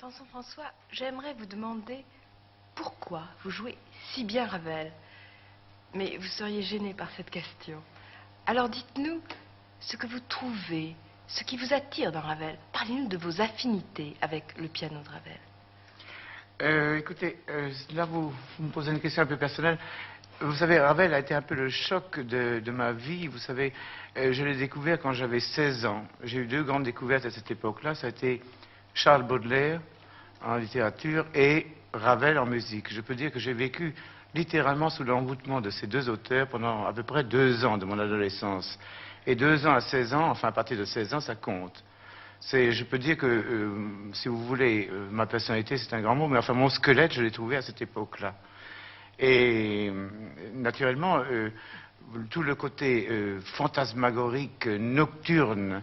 Samson François, j'aimerais vous demander pourquoi vous jouez si bien Ravel. Mais vous seriez gêné par cette question. Alors dites-nous ce que vous trouvez, ce qui vous attire dans Ravel. Parlez-nous de vos affinités avec le piano de Ravel. Écoutez, là vous me posez une question un peu personnelle. Vous savez, Ravel a été un peu le choc de ma vie. Vous savez, je l'ai découvert quand j'avais 16 ans. J'ai eu deux grandes découvertes à cette époque-là. Ça a été Charles Baudelaire en littérature et Ravel en musique. Je peux dire que j'ai vécu littéralement sous l'envoûtement de ces deux auteurs pendant à peu près 2 ans de mon adolescence. Et 2 ans à 16 ans, enfin à partir de 16 ans, ça compte. Je peux dire que, si vous voulez, ma personnalité, c'est un grand mot, mais enfin mon squelette, je l'ai trouvé à cette époque-là. Et naturellement, tout le côté fantasmagorique, nocturne,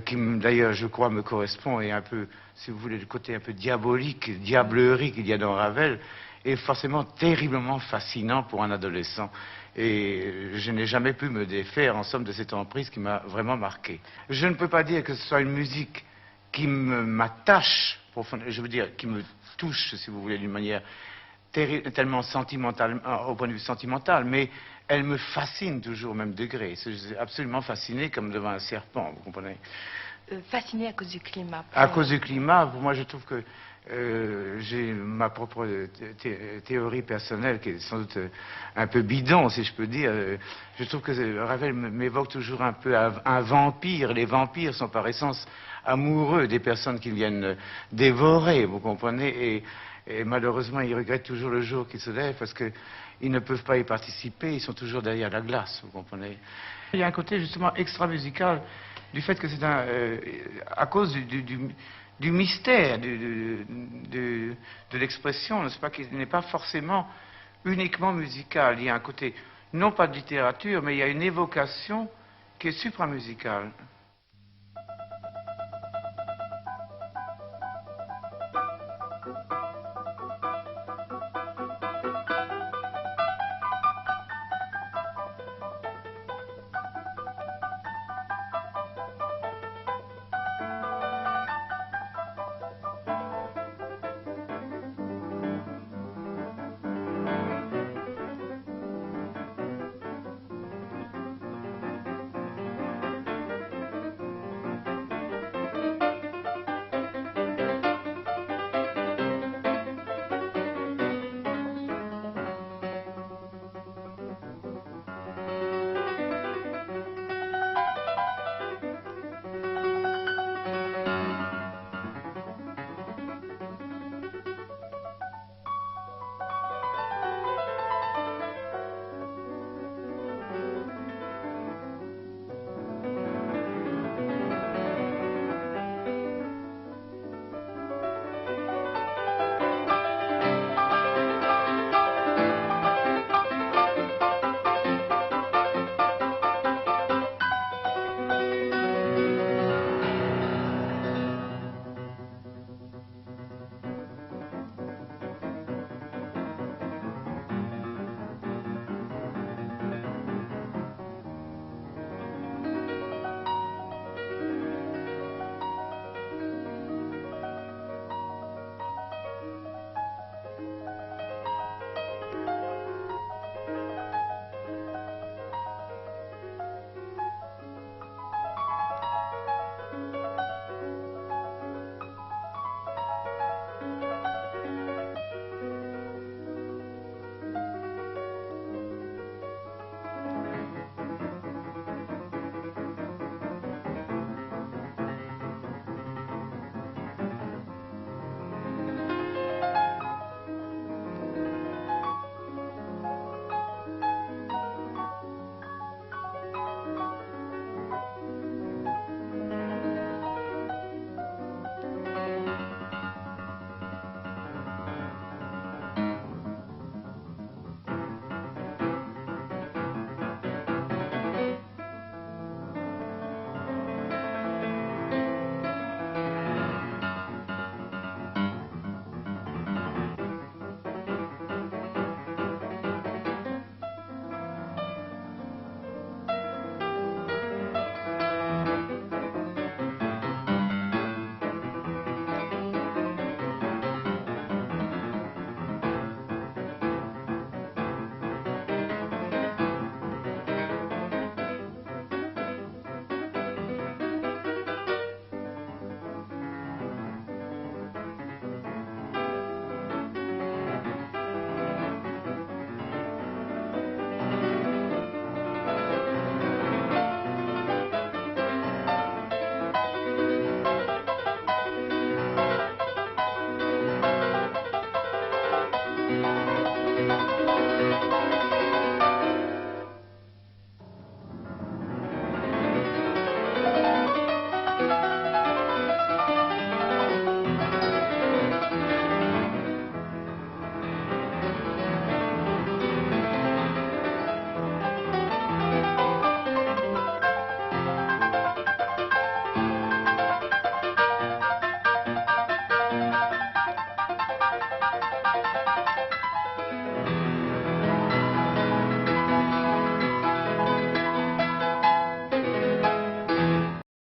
qui d'ailleurs, je crois, me correspond, et un peu, si vous voulez, le côté un peu diabolique, diablerie qu'il y a dans Ravel, est forcément terriblement fascinant pour un adolescent. Et je n'ai jamais pu me défaire, en somme, de cette emprise qui m'a vraiment marqué. Je ne peux pas dire que ce soit une musique qui m'attache, je veux dire, qui me touche, si vous voulez, d'une manière tellement sentimentale, au point de vue sentimental, mais elle me fascine toujours au même degré. Je suis absolument fasciné comme devant un serpent, vous comprenez? Fasciné à cause du climat. À cause du climat, pour moi je trouve que j'ai ma propre théorie personnelle qui est sans doute un peu bidon, si je peux dire. Je trouve que Ravel m'évoque toujours un peu un vampire. Les vampires sont par essence amoureux des personnes qu'ils viennent dévorer, vous comprenez? Et malheureusement, ils regrettent toujours le jour qu'ils se lèvent parce qu'ils ne peuvent pas y participer, ils sont toujours derrière la glace, vous comprenez? Il y a un côté justement extra-musical du fait que c'est à cause du mystère de l'expression, n'est-ce pas, qui n'est pas forcément uniquement musical. Il y a un côté, non pas de littérature, mais il y a une évocation qui est supramusicale. Thank you.